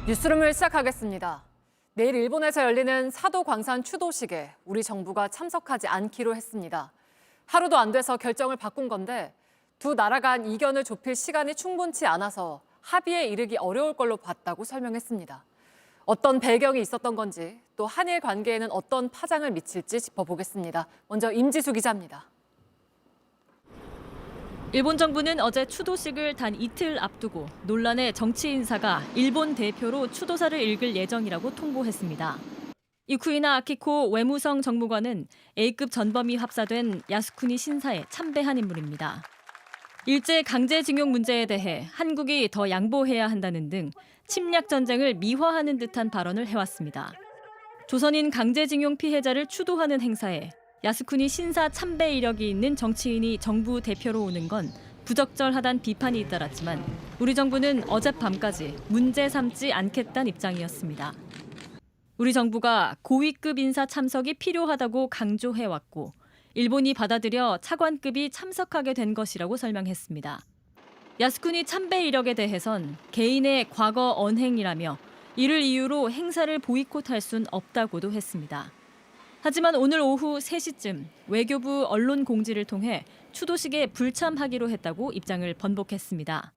뉴스룸을 시작하겠습니다. 내일 일본에서 열리는 사도 광산 추도식에 우리 정부가 참석하지 않기로 했습니다. 하루도 안 돼서 결정을 바꾼 건데 두 나라 간 이견을 좁힐 시간이 충분치 않아서 합의에 이르기 어려울 걸로 봤다고 설명했습니다. 어떤 배경이 있었던 건지 또 한일 관계에는 어떤 파장을 미칠지 짚어보겠습니다. 먼저 임지수 기자입니다. 일본 정부는 어제 추도식을 단 이틀 앞두고 논란의 정치 인사가 일본 대표로 추도사를 읽을 예정이라고 통보했습니다. 이쿠이나 아키코 외무성 정무관은 A급 전범이 합사된 야스쿠니 신사에 참배한 인물입니다. 일제 강제징용 문제에 대해 한국이 더 양보해야 한다는 등 침략 전쟁을 미화하는 듯한 발언을 해왔습니다. 조선인 강제징용 피해자를 추도하는 행사에 야스쿠니 신사 참배 이력이 있는 정치인이 정부 대표로 오는 건 부적절하다는 비판이 잇따랐지만 우리 정부는 어젯밤까지 문제 삼지 않겠다는 입장이었습니다. 우리 정부가 고위급 인사 참석이 필요하다고 강조해왔고 일본이 받아들여 차관급이 참석하게 된 것이라고 설명했습니다. 야스쿠니 참배 이력에 대해선 개인의 과거 언행이라며 이를 이유로 행사를 보이콧할 순 없다고도 했습니다. 하지만 오늘 오후 3시쯤 외교부 언론 공지를 통해 추도식에 불참하기로 했다고 입장을 번복했습니다.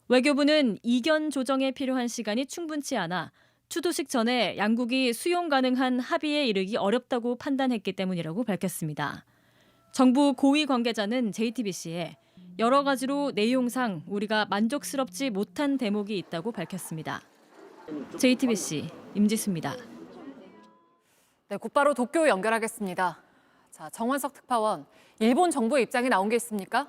외교부는 이견 조정에 필요한 시간이 충분치 않아 추도식 전에 양국이 수용 가능한 합의에 이르기 어렵다고 판단했기 때문이라고 밝혔습니다. 정부 고위 관계자는 JTBC에 여러 가지로 내용상 우리가 만족스럽지 못한 대목이 있다고 밝혔습니다. JTBC 임지수입니다. 네, 곧바로 도쿄 연결하겠습니다. 자, 정원석 특파원, 일본 정부의 입장이 나온 게 있습니까?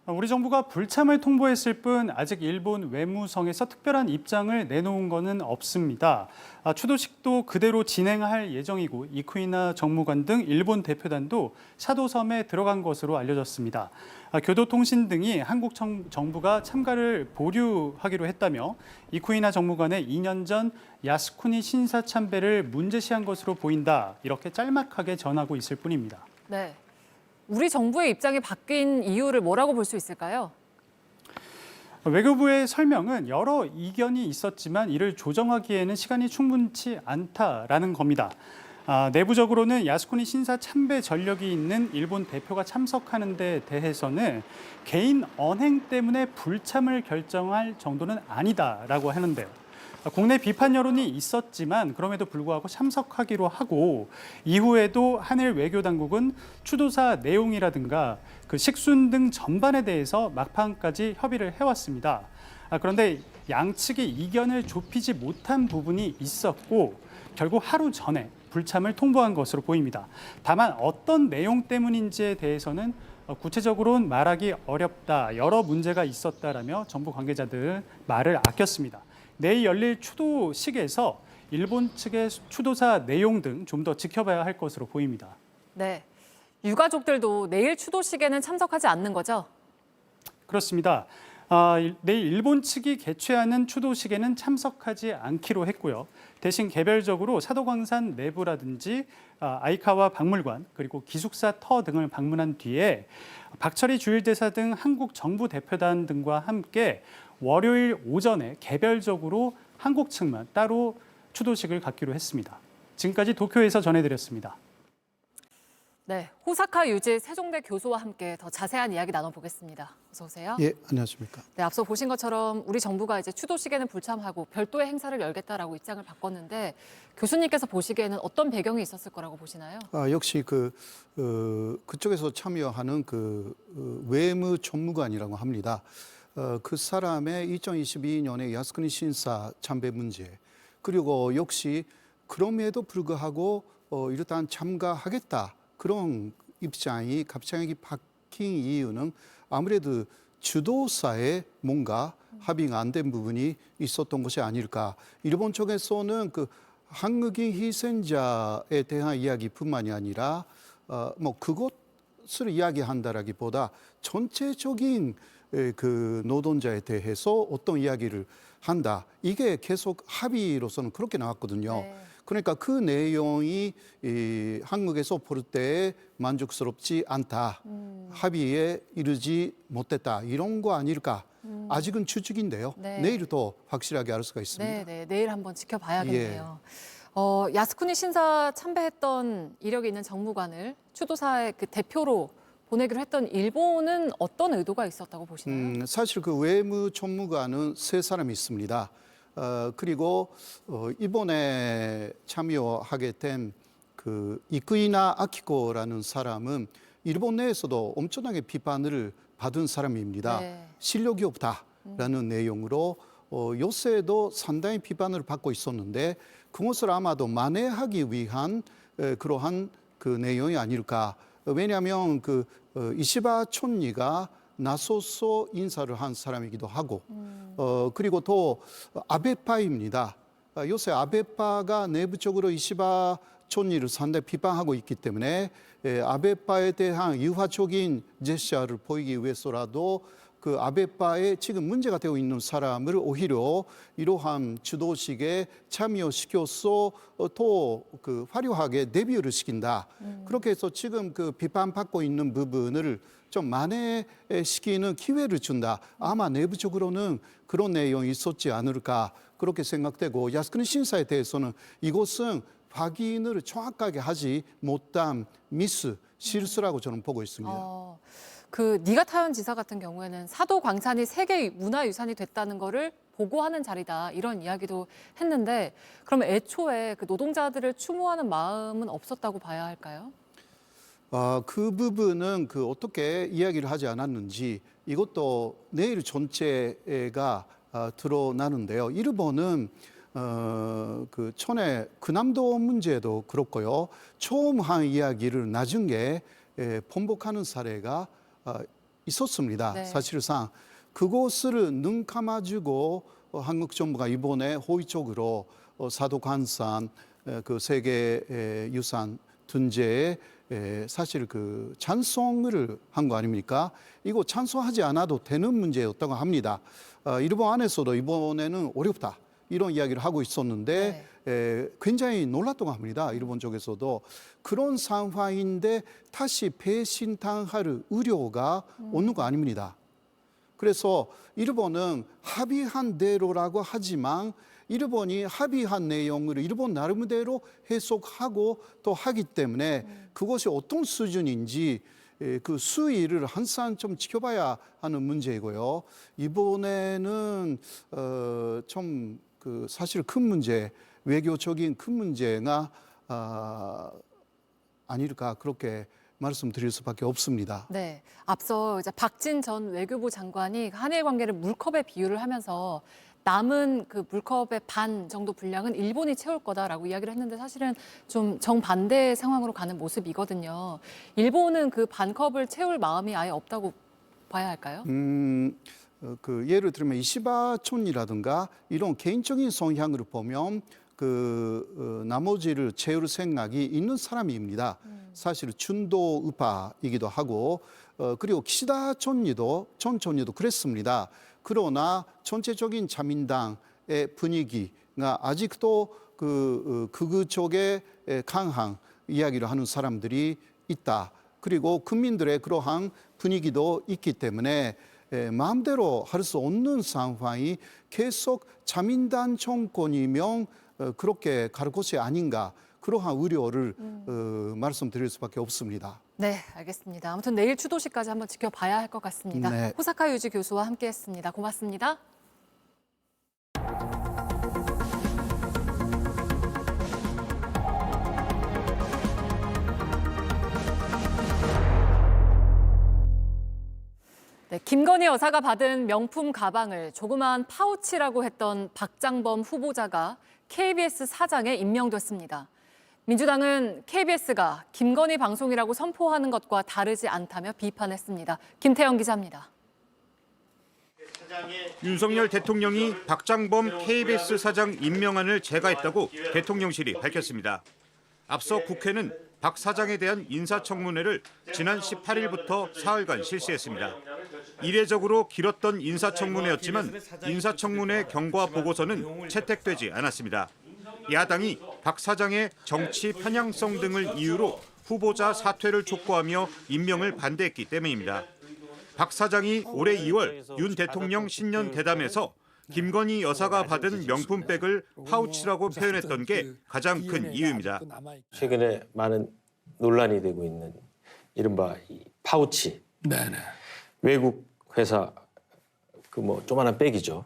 우리 정부가 불참을 통보했을 뿐 아직 일본 외무성에서 특별한 입장을 내놓은 것은 없습니다. 추도식도 그대로 진행할 예정이고 이쿠이나 정무관 등 일본 대표단도 사도섬에 들어간 것으로 알려졌습니다. 교도통신 등이 한국 정부가 참가를 보류하기로 했다며 이쿠이나 정무관의 2년 전 야스쿠니 신사 참배를 문제시한 것으로 보인다. 이렇게 짤막하게 전하고 있을 뿐입니다. 네. 우리 정부의 입장이 바뀐 이유를 뭐라고 볼 수 있을까요? 외교부의 설명은 여러 이견이 있었지만 이를 조정하기에는 시간이 충분치 않다라는 겁니다. 내부적으로는 야스쿠니 신사 참배 전력이 있는 일본 대표가 참석하는 데 대해서는 개인 언행 때문에 불참을 결정할 정도는 아니다라고 하는데요. 국내 비판 여론이 있었지만 그럼에도 불구하고 참석하기로 하고 이후에도 한일 외교당국은 추도사 내용이라든가 그 식순 등 전반에 대해서 막판까지 협의를 해왔습니다. 그런데 양측이 이견을 좁히지 못한 부분이 있었고 결국 하루 전에 불참을 통보한 것으로 보입니다. 다만 어떤 내용 때문인지에 대해서는 구체적으로는 말하기 어렵다, 여러 문제가 있었다라며 정부 관계자들 말을 아꼈습니다. 내일 열릴 추도식에서 일본 측의 추도사 내용 등 좀 더 지켜봐야 할 것으로 보입니다. 네, 유가족들도 내일 추도식에는 참석하지 않는 거죠? 그렇습니다. 내일 일본 측이 개최하는 추도식에는 참석하지 않기로 했고요. 대신 개별적으로 사도광산 내부라든지 아이카와 박물관 그리고 기숙사 터 등을 방문한 뒤에 박철희 주일대사 등 한국 정부 대표단 등과 함께 월요일 오전에 개별적으로 한국 측만 따로 추도식을 갖기로 했습니다. 지금까지 도쿄에서 전해드렸습니다. 네, 호사카 유지 세종대 교수와 함께 더 자세한 이야기 나눠보겠습니다. 어서 오세요. 예, 안녕하십니까. 네, 앞서 보신 것처럼 우리 정부가 이제 추도식에는 불참하고 별도의 행사를 열겠다라고 입장을 바꿨는데 교수님께서 보시기에는 어떤 배경이 있었을 거라고 보시나요? 역시 그쪽에서 참여하는 외무 전무관이라고 합니다. 그 사람의 2022년에 야스쿠니 신사 참배 문제 그리고 역시 그럼에도 불구하고 일단 참가하겠다 그런 입장이 갑자기 바뀐 이유는 아무래도 주도사에 뭔가 합의가 안 된 부분이 있었던 것이 아닐까. 일본 쪽에서는 그 한국인 희생자에 대한 이야기뿐만이 아니라 그것을 이야기한다라기보다 전체적인 그 노동자에 대해서 어떤 이야기를 한다. 이게 계속 합의로서는 그렇게 나왔거든요. 네. 그러니까 그 내용이 한국에서 볼 때 만족스럽지 않다. 합의에 이르지 못했다. 이런 거 아닐까. 아직은 추측인데요. 네. 내일 더 확실하게 알 수가 있습니다. 네, 네, 내일 한번 지켜봐야겠네요. 야스쿠니 신사 참배했던 이력이 있는 정무관을 추도사의 그 대표로 보내기로 했던 일본은 어떤 의도가 있었다고 보시나요? 사실 그 외무총무관은 세 사람이 있습니다. 그리고 이번에 참여하게 된 그 이쿠이나 아키코라는 사람은 일본 내에서도 엄청나게 비판을 받은 사람입니다. 네. 실력이 없다라는 내용으로 요새도 상당히 비판을 받고 있었는데 그것을 아마도 만회하기 위한 그러한 그 내용이 아닐까. 왜냐하면 그 이시바 촌리가 나서서 인사를 한 사람이기도 하고 그리고 또 아베파입니다. 요새 아베파가 내부적으로 이시바 촌리를 상당히 비판하고 있기 때문에 아베파에 대한 유화적인 제스처를 보이기 위해서라도 그 아베파에 지금 문제가 되고 있는 사람을 오히려 이러한 주도식에 참여시켜서 또 그 화려하게 데뷔를 시킨다. 그렇게 해서 지금 그 비판받고 있는 부분을 좀 만회시키는 기회를 준다. 아마 내부적으로는 그런 내용이 있었지 않을까 그렇게 생각되고 야스쿠니 신사에 대해서는 이것은 확인을 정확하게 하지 못한 미스, 실수라고 저는 보고 있습니다. 그 니가타현 지사 같은 경우에는 사도 광산이 세계 문화유산이 됐다는 거를 보고하는 자리다 이런 이야기도 했는데 그러면 애초에 그 노동자들을 추모하는 마음은 없었다고 봐야 할까요? 그 부분은 그 어떻게 이야기를 하지 않았는지 이것도 내일 전체가 드러나는데요. 일본은 그 전에 근함도 문제도 그렇고요. 처음 한 이야기를 나중에 번복하는 사례가 있었습니다. 네. 사실상 그것을 눈 감아주고 한국 정부가 이번에 호의적으로 사도관산 그 세계 유산 둔재에 사실 그 찬성을 한 거 아닙니까? 이거 찬성하지 않아도 되는 문제였다고 합니다. 일본 안에서도 이번에는 어렵다. 이런 이야기를 하고 있었는데 굉장히 놀랐다고 합니다. 일본 쪽에서도. 그런 상황인데 다시 배신당할 우려가 오는 거 아닙니다. 그래서 일본은 합의한 대로라고 하지만 일본이 합의한 내용을 일본 나름대로 해석하고 또 하기 때문에 그것이 어떤 수준인지 그 수위를 항상 좀 지켜봐야 하는 문제이고요. 이번에는 좀 그 사실 큰 문제, 외교적인 큰 문제가 아닐까 그렇게 말씀드릴 수밖에 없습니다. 네, 앞서 이제 박진 전 외교부 장관이 한일 관계를 물컵에 비유를 하면서 남은 그 물컵의 반 정도 분량은 일본이 채울 거다라고 이야기를 했는데 사실은 좀 정반대의 상황으로 가는 모습이거든요. 일본은 그 반컵을 채울 마음이 아예 없다고 봐야 할까요? 그 예를 들면 이시바 촌이라든가 이런 개인적인 성향을 보면 그 나머지를 채울 생각이 있는 사람입니다. 사실 춘도 우파이기도 하고 그리고 키시다 촌리도 그랬습니다. 그러나 전체적인 자민당의 분위기가 아직도 극우 쪽에 강한 이야기를 하는 사람들이 있다. 그리고 국민들의 그러한 분위기도 있기 때문에 마음대로 할 수 없는 상황이 계속 자민당 정권이면 그렇게 갈 것이 아닌가 그러한 우려를 말씀드릴 수밖에 없습니다. 네, 알겠습니다. 아무튼 내일 추도식까지 한번 지켜봐야 할 것 같습니다. 네. 호사카 유지 교수와 함께했습니다. 고맙습니다. 네, 김건희 여사가 받은 명품 가방을 조그마한 파우치라고 했던 박장범 후보자가 KBS 사장에 임명됐습니다. 민주당은 KBS가 김건희 방송이라고 선포하는 것과 다르지 않다며 비판했습니다. 김태영 기자입니다. 윤석열 대통령이 박장범 KBS 사장 임명안을 제거했다고 대통령실이 밝혔습니다. 앞서 국회는 박 사장에 대한 인사청문회를 지난 18일부터 사흘간 실시했습니다. 이례적으로 길었던 인사청문회였지만 인사청문회 경과 보고서는 채택되지 않았습니다. 야당이 박 사장의 정치 편향성 등을 이유로 후보자 사퇴를 촉구하며 임명을 반대했기 때문입니다. 박 사장이 올해 2월 윤 대통령 신년 대담에서 김건희 여사가 받은 명품백을 파우치라고 표현했던 게 가장 큰 이유입니다. 최근에 많은 논란이 되고 있는 이른바 이 파우치. 네네. 외국 회사 조그만한 백이죠.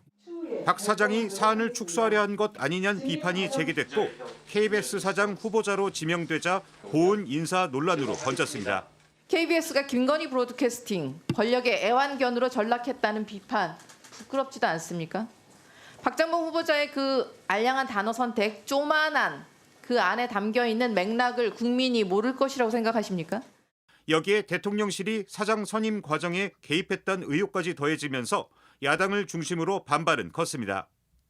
박 사장이 사안을 축소하려 한 것 아니냐는 비판이 제기됐고 KBS 사장 후보자로 지명되자 고은 인사 논란으로 번졌습니다. KBS가 김건희 브로드캐스팅 권력의 애완견으로 전락했다는 비판 부끄럽지도 않습니까? 박장범 후보자의 그 알량한 단어 선택, 쪼만한 그 안에 담겨 있는 맥락을 국민이 모를 것이라고 생각하십니까? 여기에 대통령실이 사장 선임 과정에 개입했다는 의혹까지 더해지면서 야당을 중심으로 반발은 컸습니다.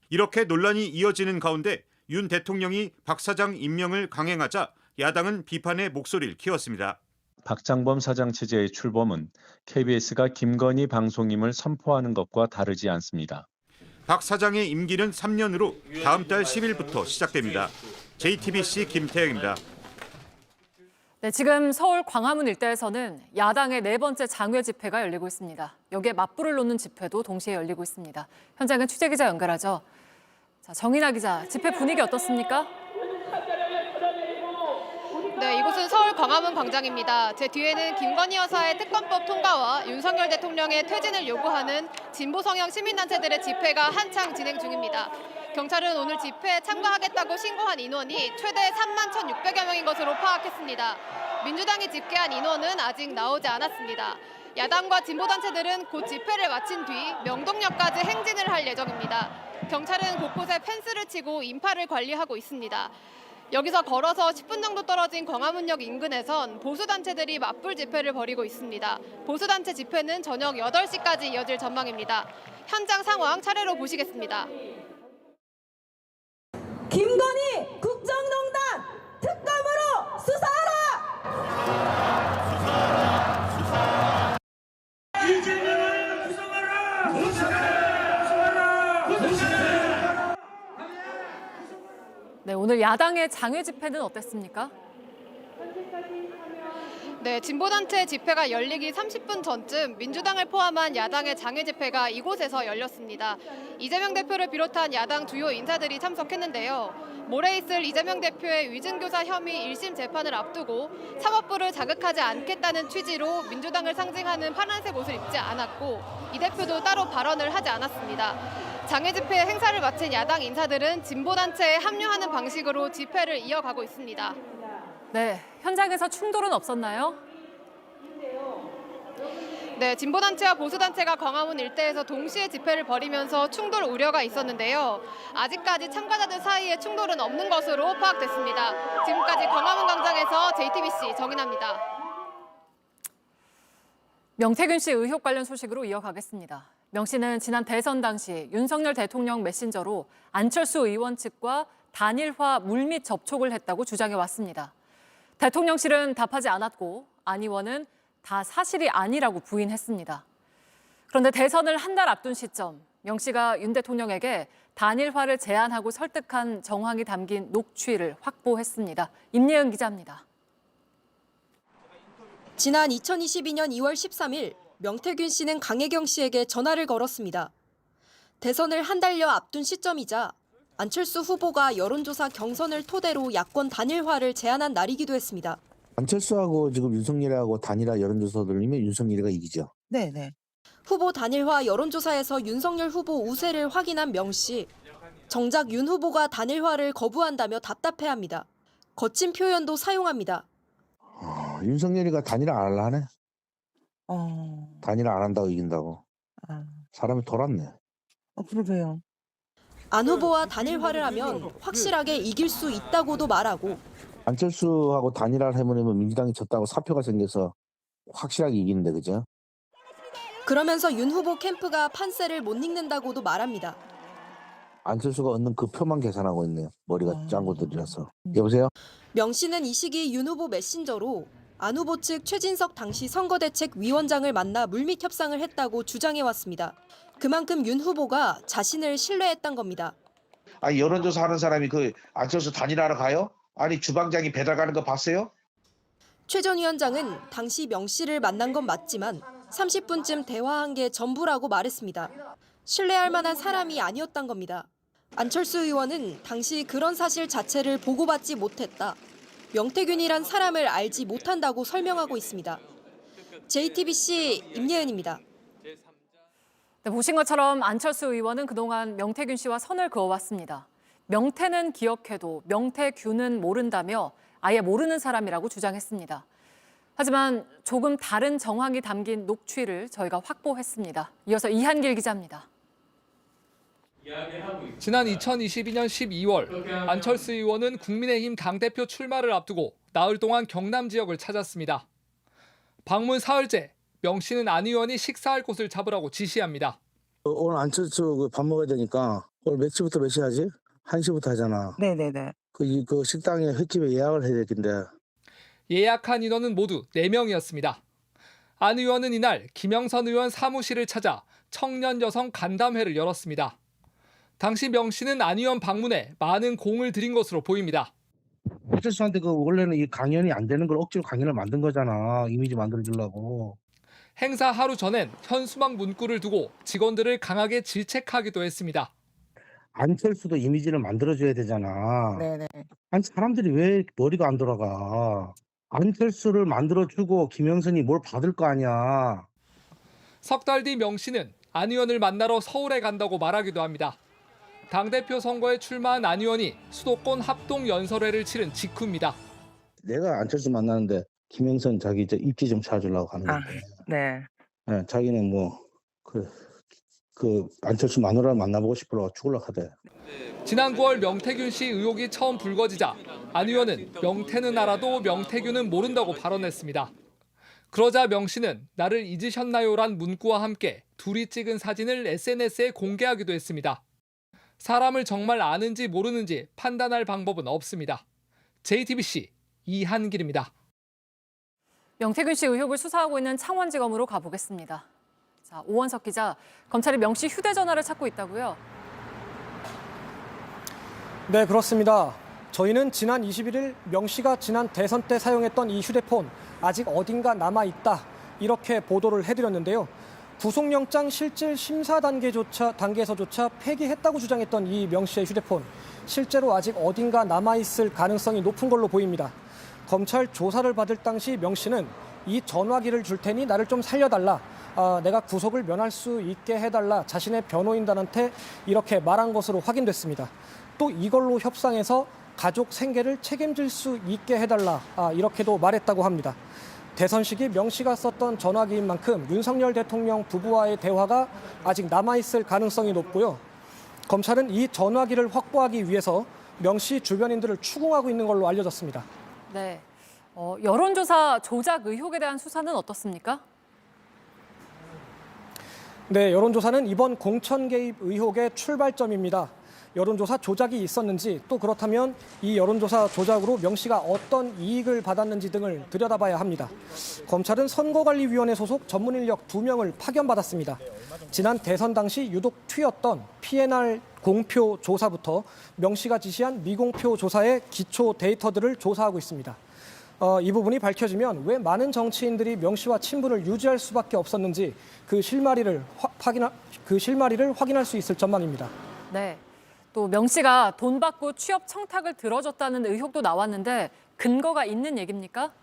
이렇게 논란이 이어지는 가운데 윤 대통령이 박 사장 임명을 강행하자 야당은 비판의 목소리를 키웠습니다. 박장범 사장 체제의 출범은 KBS가 김건희 방송임을 선포하는 것과 다르지 않습니다. 박 사장의 임기는 3년으로 다음 달 10일부터 시작됩니다. JTBC 김태영입니다. 네, 지금 서울 광화문 일대에서는 야당의 네 번째 장외 집회가 열리고 있습니다. 여기에 맞불을 놓는 집회도 동시에 열리고 있습니다. 현장은 취재 기자 연결하죠. 자, 정인아 기자, 집회 분위기 어떻습니까? 네, 이곳은 서울 광화문 광장입니다. 제 뒤에는 김건희 여사의 특검법 통과와 윤석열 대통령의 퇴진을 요구하는 진보 성향 시민단체들의 집회가 한창 진행 중입니다. 경찰은 오늘 집회에 참가하겠다고 신고한 인원이 최대 31,600여 명인 것으로 파악했습니다. 민주당이 집계한 인원은 아직 나오지 않았습니다. 야당과 진보단체들은 곧 집회를 마친 뒤 명동역까지 행진을 할 예정입니다. 경찰은 곳곳에 펜스를 치고 인파를 관리하고 있습니다. 여기서 걸어서 10분 정도 떨어진 광화문역 인근에선 보수단체들이 맞불 집회를 벌이고 있습니다. 보수단체 집회는 저녁 8시까지 이어질 전망입니다. 현장 상황 차례로 보시겠습니다. 김건희 국정농단 특검으로 수사하라! 이재명을 구성하라! 구성하라! 구성하라! 네, 오늘 야당의 장외 집회는 어땠습니까? 네, 진보단체 집회가 열리기 30분 전쯤 민주당을 포함한 야당의 장외 집회가 이곳에서 열렸습니다. 이재명 대표를 비롯한 야당 주요 인사들이 참석했는데요. 모레 있을 이재명 대표의 위증교사 혐의 1심 재판을 앞두고 사법부를 자극하지 않겠다는 취지로 민주당을 상징하는 파란색 옷을 입지 않았고 이 대표도 따로 발언을 하지 않았습니다. 장외 집회 행사를 마친 야당 인사들은 진보단체에 합류하는 방식으로 집회를 이어가고 있습니다. 네, 현장에서 충돌은 없었나요? 네, 진보단체와 보수단체가 광화문 일대에서 동시에 집회를 벌이면서 충돌 우려가 있었는데요. 아직까지 참가자들 사이에 충돌은 없는 것으로 파악됐습니다. 지금까지 광화문 광장에서 JTBC 정인아입니다. 명태균 씨 의혹 관련 소식으로 이어가겠습니다. 명 씨는 지난 대선 당시 윤석열 대통령 메신저로 안철수 의원 측과 단일화 물밑 접촉을 했다고 주장해 왔습니다. 대통령실은 답하지 않았고 안 의원은 다 사실이 아니라고 부인했습니다. 그런데 대선을 한 달 앞둔 시점, 명 씨가 윤 대통령에게 단일화를 제안하고 설득한 정황이 담긴 녹취를 확보했습니다. 임예은 기자입니다. 지난 2022년 2월 13일 명태균 씨는 강혜경 씨에게 전화를 걸었습니다. 대선을 한 달여 앞둔 시점이자 안철수 후보가 여론조사 경선을 토대로 야권 단일화를 제안한 날이기도 했습니다. 안철수하고 지금 윤석열하고 단일화 여론조사 돌리면 윤석열이가 이기죠. 네네. 후보 단일화 여론조사에서 윤석열 후보 우세를 확인한 명 씨. 정작 윤 후보가 단일화를 거부한다며 답답해합니다. 거친 표현도 사용합니다. 윤석열이가 단일화 안 할라 하네. 단일화 안 한다고 이긴다고. 사람이 돌았네. 그러게요. 안 후보와 단일화를 하면 확실하게 이길 수 있다고도 말하고 안철수하고 단일화를 해보려면 민주당이 졌다고 사표가 생겨서 확실하게 이기는데 그죠? 그러면서 윤 후보 캠프가 판세를 못 읽는다고도 말합니다. 안철수가 얻는 그 표만 계산하고 있네요. 머리가 짱구들이라서. 여보세요? 명 씨는 이 시기 윤 후보 메신저로 안 후보 측 최진석 당시 선거대책위원장을 만나 물밑 협상을 했다고 주장해왔습니다. 그만큼 윤 후보가 자신을 신뢰했던 겁니다. 여론조사 하는 사람이 그 안철수 단일화하러 가요? 아니 주방장이 배달 가는 거 봤어요? 최 전 위원장은 당시 명 씨를 만난 건 맞지만 30분쯤 대화한 게 전부라고 말했습니다. 신뢰할 만한 사람이 아니었단 겁니다. 안철수 의원은 당시 그런 사실 자체를 보고받지 못했다. 명태균이란 사람을 알지 못한다고 설명하고 있습니다. JTBC 임예은입니다. 네, 보신 것처럼 안철수 의원은 그동안 명태균 씨와 선을 그어왔습니다. 명태는 기억해도 명태균은 모른다며 아예 모르는 사람이라고 주장했습니다. 하지만 조금 다른 정황이 담긴 녹취를 저희가 확보했습니다. 이어서 이한길 기자입니다. 지난 2022년 12월 안철수 의원은 국민의힘 당대표 출마를 앞두고 나흘 동안 경남 지역을 찾았습니다. 방문 사흘째 명 씨는 안 의원이 식사할 곳을 잡으라고 지시합니다. 오늘 안철수 밥 먹어야 되니까 오늘 몇 시부터 몇 시 하지? 1시부터 하잖아. 네네네. 그 식당에 횟집에 예약을 해야 되겠는데. 예약한 인원은 모두 4명이었습니다. 안 의원은 이날 김영선 의원 사무실을 찾아 청년 여성 간담회를 열었습니다. 당시 명 씨는 안 의원 방문에 많은 공을 들인 것으로 보입니다. 안철수한테 원래는 이 강연이 안 되는 걸 억지로 강연을 만든 거잖아. 이미지 만들어주려고. 행사 하루 전엔 현수막 문구를 두고 직원들을 강하게 질책하기도 했습니다. 안철수도 이미지를 만들어줘야 되잖아. 네네. 아니 사람들이 왜 머리가 안 돌아가. 안철수를 만들어주고 김영선이 뭘 받을 거 아니야. 석 달 뒤 명 씨는 안 의원을 만나러 서울에 간다고 말하기도 합니다. 당대표 선거에 출마한 안 의원이 수도권 합동 연설회를 치른 직후입니다. 내가 안철수 만나는데 김영선 자기 입지 좀 찾아주려고 하는 건데. 네. 네, 자기는 그 안철수 마누라를 만나보고 싶으라고 죽으려고 하대. 지난 9월 명태균 씨 의혹이 처음 불거지자 안 의원은 명태는 알아도 명태균은 모른다고 발언했습니다. 그러자 명 씨는 나를 잊으셨나요란 문구와 함께 둘이 찍은 사진을 SNS에 공개하기도 했습니다. 사람을 정말 아는지 모르는지 판단할 방법은 없습니다. JTBC 이한길입니다. 명태균 씨 의혹을 수사하고 있는 창원지검으로 가보겠습니다. 자, 오원석 기자, 검찰이 명 씨 휴대전화를 찾고 있다고요? 네, 그렇습니다. 저희는 지난 21일 명 씨가 지난 대선 때 사용했던 이 휴대폰 아직 어딘가 남아있다 이렇게 보도를 해드렸는데요. 구속영장 실질 심사 단계에서조차 폐기했다고 주장했던 이 명 씨의 휴대폰 실제로 아직 어딘가 남아있을 가능성이 높은 걸로 보입니다. 검찰 조사를 받을 당시 명 씨는 이 전화기를 줄 테니 나를 좀 살려달라. 내가 구속을 면할 수 있게 해달라. 자신의 변호인단한테 이렇게 말한 것으로 확인됐습니다. 또 이걸로 협상해서 가족 생계를 책임질 수 있게 해달라. 이렇게도 말했다고 합니다. 대선 시기 명 씨가 썼던 전화기인 만큼 윤석열 대통령 부부와의 대화가 아직 남아있을 가능성이 높고요. 검찰은 이 전화기를 확보하기 위해서 명 씨 주변인들을 추궁하고 있는 걸로 알려졌습니다. 네. 여론조사 조작 의혹에 대한 수사는 어떻습니까? 네, 여론조사는 이번 공천 개입 의혹의 출발점입니다. 여론조사 조작이 있었는지 또 그렇다면 이 여론조사 조작으로 명 씨가 어떤 이익을 받았는지 등을 들여다봐야 합니다. 검찰은 선거관리위원회 소속 전문 인력 2명을 파견받았습니다. 지난 대선 당시 유독 튀었던 PNR 공표 조사부터 명 씨가 지시한 미공표 조사의 기초 데이터들을 조사하고 있습니다. 이 부분이 밝혀지면 왜 많은 정치인들이 명 씨와 친분을 유지할 수밖에 없었는지 그 실마리를 확인할 수 있을 전망입니다. 네. 또 명 씨가 돈 받고 취업 청탁을 들어줬다는 의혹도 나왔는데 근거가 있는 얘기입니까?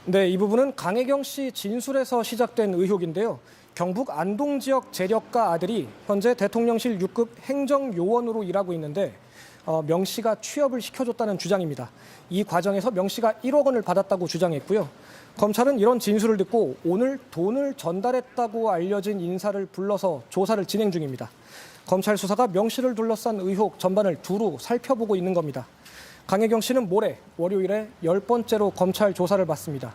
네, 이 부분은 강혜경 씨 진술에서 시작된 의혹인데요. 경북 안동 지역 재력가 아들이 현재 대통령실 6급 행정요원으로 일하고 있는데 명 씨가 취업을 시켜줬다는 주장입니다. 이 과정에서 명 씨가 1억 원을 받았다고 주장했고요. 검찰은 이런 진술을 듣고 오늘 돈을 전달했다고 알려진 인사를 불러서 조사를 진행 중입니다. 검찰 수사가 명 씨를 둘러싼 의혹 전반을 두루 살펴보고 있는 겁니다. 강혜경 씨는 모레 월요일에 10번째로 검찰 조사를 받습니다.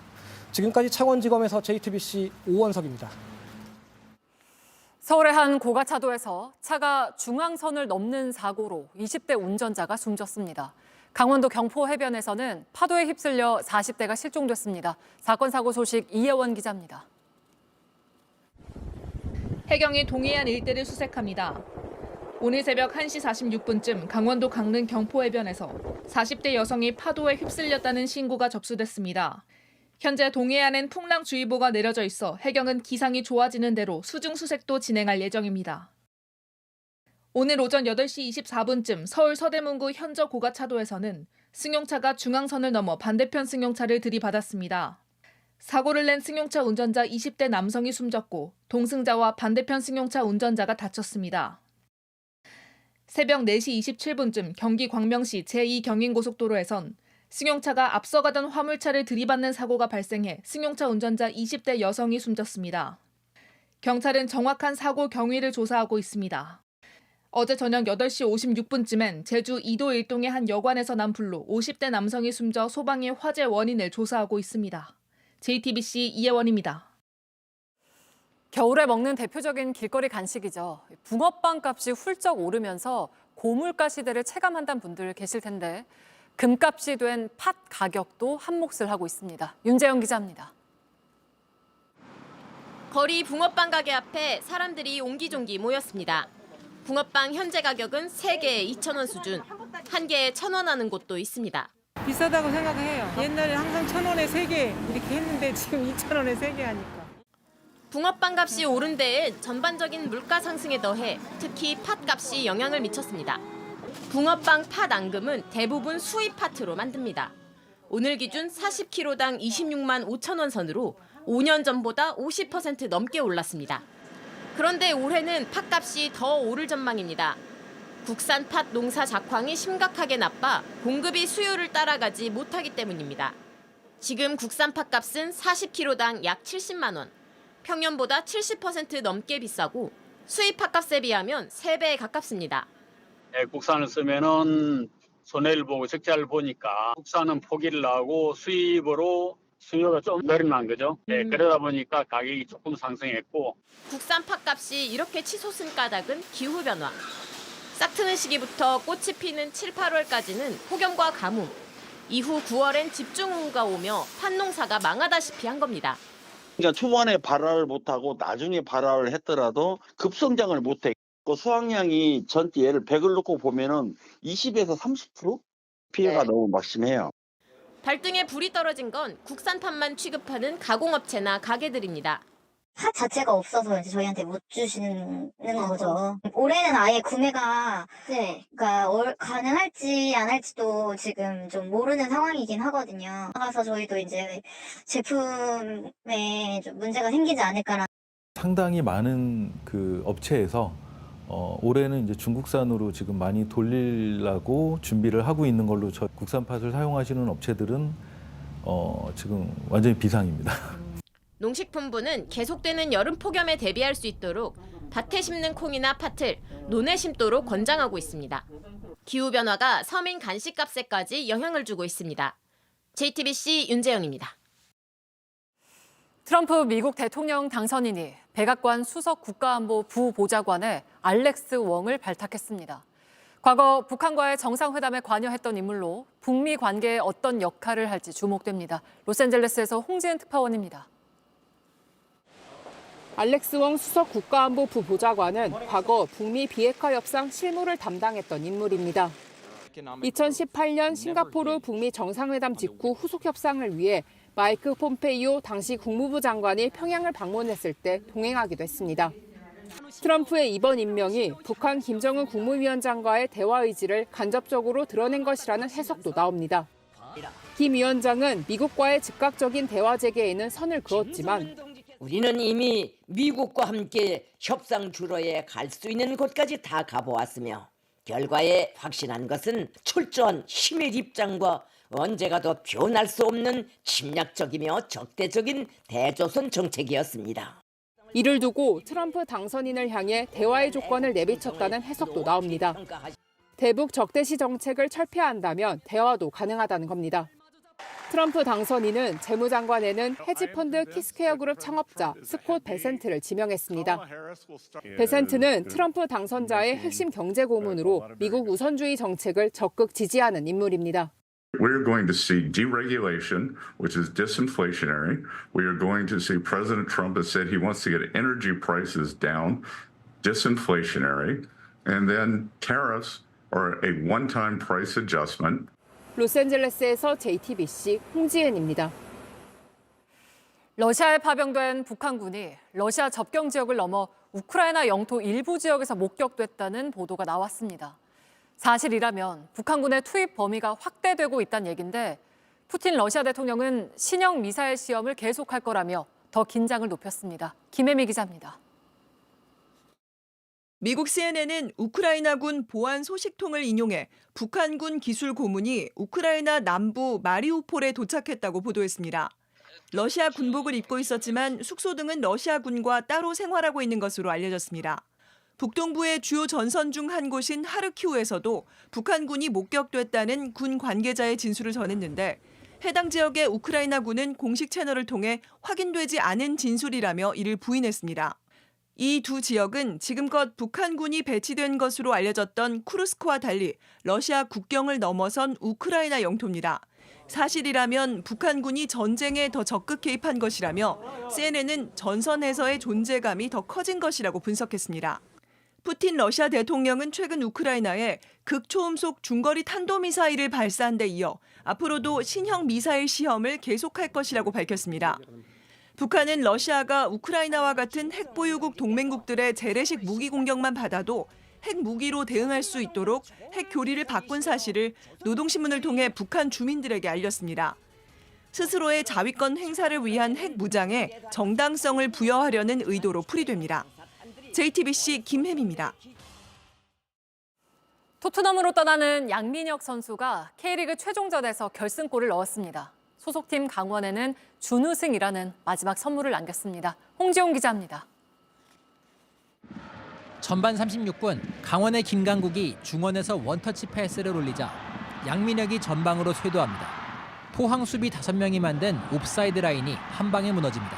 지금까지 창원지검에서 JTBC 오원석입니다. 서울의 한 고가차도에서 차가 중앙선을 넘는 사고로 20대 운전자가 숨졌습니다. 강원도 경포 해변에서는 파도에 휩쓸려 40대가 실종됐습니다. 사건 사고 소식 이혜원 기자입니다. 해경이 동해안 일대를 수색합니다. 오늘 새벽 1시 46분쯤 강원도 강릉 경포 해변에서 40대 여성이 파도에 휩쓸렸다는 신고가 접수됐습니다. 현재 동해안엔 풍랑주의보가 내려져 있어 해경은 기상이 좋아지는 대로 수중수색도 진행할 예정입니다. 오늘 오전 8시 24분쯤 서울 서대문구 현저 고가차도에서는 승용차가 중앙선을 넘어 반대편 승용차를 들이받았습니다. 사고를 낸 승용차 운전자 20대 남성이 숨졌고 동승자와 반대편 승용차 운전자가 다쳤습니다. 새벽 4시 27분쯤 경기 광명시 제2경인고속도로에선 승용차가 앞서가던 화물차를 들이받는 사고가 발생해 승용차 운전자 20대 여성이 숨졌습니다. 경찰은 정확한 사고 경위를 조사하고 있습니다. 어제 저녁 8시 56분쯤엔 제주 이도 일동의 한 여관에서 난 불로 50대 남성이 숨져 소방이 화재 원인을 조사하고 있습니다. JTBC 이혜원입니다. 겨울에 먹는 대표적인 길거리 간식이죠. 붕어빵 값이 훌쩍 오르면서 고물가 시대를 체감한다는 분들 계실 텐데 금값이 된 팥 가격도 한몫을 하고 있습니다. 윤재영 기자입니다. 거리 붕어빵 가게 앞에 사람들이 옹기종기 모였습니다. 붕어빵 현재 가격은 3개에 2,000원 수준, 1개에 1,000원 하는 곳도 있습니다. 비싸다고 생각해요. 옛날에 항상 1,000원에 3개 이렇게 했는데 지금 2,000원에 3개 하니까. 붕어빵 값이 오른 데에 전반적인 물가 상승에 더해 특히 팥 값이 영향을 미쳤습니다. 붕어빵 팥 앙금은 대부분 수입 팥으로 만듭니다. 오늘 기준 40kg당 26만 5천 원 선으로 5년 전보다 50% 넘게 올랐습니다. 그런데 올해는 팥값이 더 오를 전망입니다. 국산 팥 농사 작황이 심각하게 나빠 공급이 수요를 따라가지 못하기 때문입니다. 지금 국산 팥값은 40kg당 약 70만 원, 평년보다 70% 넘게 비싸고 수입 팥값에 비하면 3배에 가깝습니다. 국산을 쓰면은 손해를 보고 적자를 보니까 국산은 포기를 하고 수입으로 수요가 좀 늘어난 거죠. 그러다 보니까 가격이 조금 상승했고. 국산 팥값이 이렇게 치솟은 까닭은 기후변화. 싹 트는 시기부터 꽃이 피는 7, 8월까지는 폭염과 가뭄. 이후 9월엔 집중호우가 오며 팥농사가 망하다시피 한 겁니다. 그러니까 초반에 발화를 못하고 나중에 발화를 했더라도 급성장을 못해. 수확량이 전띠에를 100을 놓고 보면은 20에서 30% 피해가 너무 막심해요. 발등에 불이 떨어진 건 국산 팥만 취급하는 가공업체나 가게들입니다. 팥 자체가 없어서 이제 저희한테 못 주시는 거죠. 올해는 아예 구매가 그러니까 가능할지 안 할지도 지금 좀 모르는 상황이긴 하거든요. 그래서 저희도 이제 제품에 좀 문제가 생기지 않을까라는. 상당히 많은 그 업체에서 올해는 이제 중국산으로 지금 많이 돌리려고 준비를 하고 있는 걸로 국산 팥을 사용하시는 업체들은 지금 완전히 비상입니다. 농식품부는 계속되는 여름 폭염에 대비할 수 있도록 밭에 심는 콩이나 팥을 논에 심도록 권장하고 있습니다. 기후변화가 서민 간식값에까지 영향을 주고 있습니다. JTBC 윤재영입니다. 트럼프 미국 대통령 당선인이 백악관 수석 국가안보 부보좌관에 알렉스 웡을 발탁했습니다. 과거 북한과의 정상회담에 관여했던 인물로 북미 관계에 어떤 역할을 할지 주목됩니다. 로스앤젤레스에서 홍지은 특파원입니다. 알렉스 웡 수석 국가안보 부보좌관은 과거 북미 비핵화 협상 실무를 담당했던 인물입니다. 2018년 싱가포르 북미 정상회담 직후 후속 협상을 위해 마이크 폼페이오 당시 국무부 장관이 평양을 방문했을 때 동행하기도 했습니다. 트럼프의 이번 임명이 북한 김정은 국무위원장과의 대화 의지를 간접적으로 드러낸 것이라는 해석도 나옵니다. 김 위원장은 미국과의 즉각적인 대화 재개에는 선을 그었지만 우리는 이미 미국과 함께 협상 주로에 갈 수 있는 곳까지 다 가보았으며 결과에 확신한 것은 철저한 힘의 입장과 언제 가도 변할 수 없는 침략적이며 적대적인 대조선 정책이었습니다. 이를 두고 트럼프 당선인을 향해 대화의 조건을 내비쳤다는 해석도 나옵니다. 대북 적대시 정책을 철폐한다면 대화도 가능하다는 겁니다. 트럼프 당선인은 재무장관에는 헤지펀드 키스케어 그룹 창업자 스콧 베센트를 지명했습니다. 베센트는 트럼프 당선자의 핵심 경제 고문으로 미국 우선주의 정책을 적극 지지하는 인물입니다. We're going to see deregulation, which is disinflationary. We are going to see President Trump has said he wants to get energy prices down, disinflationary, and then tariffs are a one-time price adjustment. 로스앤젤레스에서 JTBC 홍지은입니다. 러시아에 파병된 북한군이 러시아 접경 지역을 넘어 우크라이나 영토 일부 지역에서 목격됐다는 보도가 나왔습니다. 사실이라면 북한군의 투입 범위가 확대되고 있다는 얘긴데 푸틴 러시아 대통령은 신형 미사일 시험을 계속할 거라며 더 긴장을 높였습니다. 김혜미 기자입니다. 미국 CNN은 우크라이나군 보안 소식통을 인용해 북한군 기술 고문이 우크라이나 남부 마리우폴에 도착했다고 보도했습니다. 러시아 군복을 입고 있었지만 숙소 등은 러시아군과 따로 생활하고 있는 것으로 알려졌습니다. 북동부의 주요 전선 중 한 곳인 하르키우에서도 북한군이 목격됐다는 군 관계자의 진술을 전했는데 해당 지역의 우크라이나군은 공식 채널을 통해 확인되지 않은 진술이라며 이를 부인했습니다. 이 두 지역은 지금껏 북한군이 배치된 것으로 알려졌던 쿠르스크와 달리 러시아 국경을 넘어선 우크라이나 영토입니다. 사실이라면 북한군이 전쟁에 더 적극 개입한 것이라며 CNN은 전선에서의 존재감이 더 커진 것이라고 분석했습니다. 푸틴 러시아 대통령은 최근 우크라이나에 극초음속 중거리 탄도미사일을 발사한 데 이어 앞으로도 신형 미사일 시험을 계속할 것이라고 밝혔습니다. 북한은 러시아가 우크라이나와 같은 핵보유국 동맹국들의 재래식 무기 공격만 받아도 핵무기로 대응할 수 있도록 핵 교리를 바꾼 사실을 노동신문을 통해 북한 주민들에게 알렸습니다. 스스로의 자위권 행사를 위한 핵 무장에 정당성을 부여하려는 의도로 풀이됩니다. JTBC 김혜미입니다. 토트넘으로 떠나는 양민혁 선수가 K리그 최종전에서 결승골을 넣었습니다. 소속팀 강원에는 준우승이라는 마지막 선물을 남겼습니다. 홍지용 기자입니다. 전반 36분 강원의 김강국이 중원에서 원터치 패스를 올리자 양민혁이 전방으로 쇄도합니다. 포항 수비 5명이 만든 옵사이드 라인이 한 방에 무너집니다.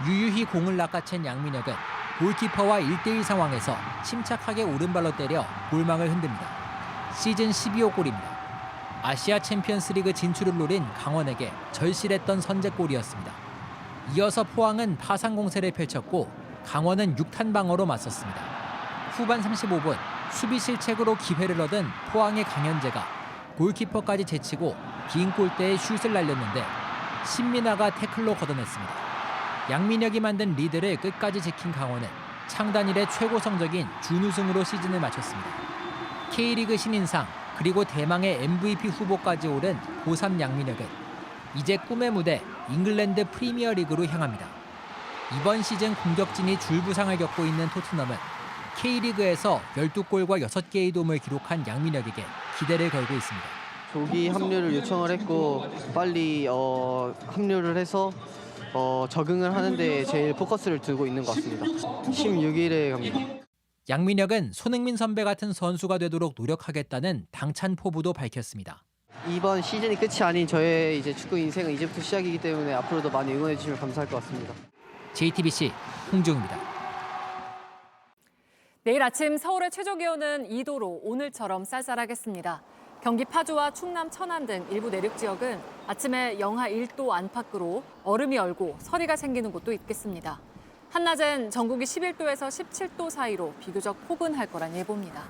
유유히 공을 낚아챈 양민혁은 골키퍼와 1대1 상황에서 침착하게 오른발로 때려 골망을 흔듭니다. 시즌 12호 골입니다. 아시아 챔피언스리그 진출을 노린 강원에게 절실했던 선제골이었습니다. 이어서 포항은 파상 공세를 펼쳤고 강원은 6탄 방어로 맞섰습니다. 후반 35분 수비 실책으로 기회를 얻은 포항의 강현재가 골키퍼까지 제치고 빈 골대에 슛을 날렸는데 신민아가 태클로 걷어냈습니다. 양민혁이 만든 리드를 끝까지 지킨 강원은 창단 이래 최고 성적인 준우승으로 시즌을 마쳤습니다. K리그 신인상 그리고 대망의 MVP 후보까지 오른 고3 양민혁은 이제 꿈의 무대 잉글랜드 프리미어리그로 향합니다. 이번 시즌 공격진이 줄부상을 겪고 있는 토트넘은 K리그에서 12골과 6개의 도움을 기록한 양민혁에게 기대를 걸고 있습니다. 조기 합류를 요청을 했고 빨리 합류를 해서 적응을 하는 데 제일 포커스를 두고 있는 것 같습니다. 16일에 갑니다. 양민혁은 손흥민 선배 같은 선수가 되도록 노력하겠다는 당찬 포부도 밝혔습니다. 이번 시즌이 끝이 아닌 저의 이제 축구 인생은 이제부터 시작이기 때문에 앞으로도 많이 응원해 주시면 감사할 것 같습니다. JTBC 홍지웅입니다. 내일 아침 서울의 최저 기온은 2도로 오늘처럼 쌀쌀하겠습니다. 경기 파주와 충남 천안 등 일부 내륙 지역은 아침에 영하 1도 안팎으로 얼음이 얼고 서리가 생기는 곳도 있겠습니다. 한낮엔 전국이 11도에서 17도 사이로 비교적 포근할 거란 예보입니다.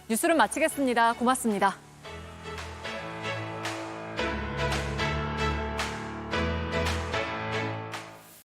뉴스를 마치겠습니다. 고맙습니다.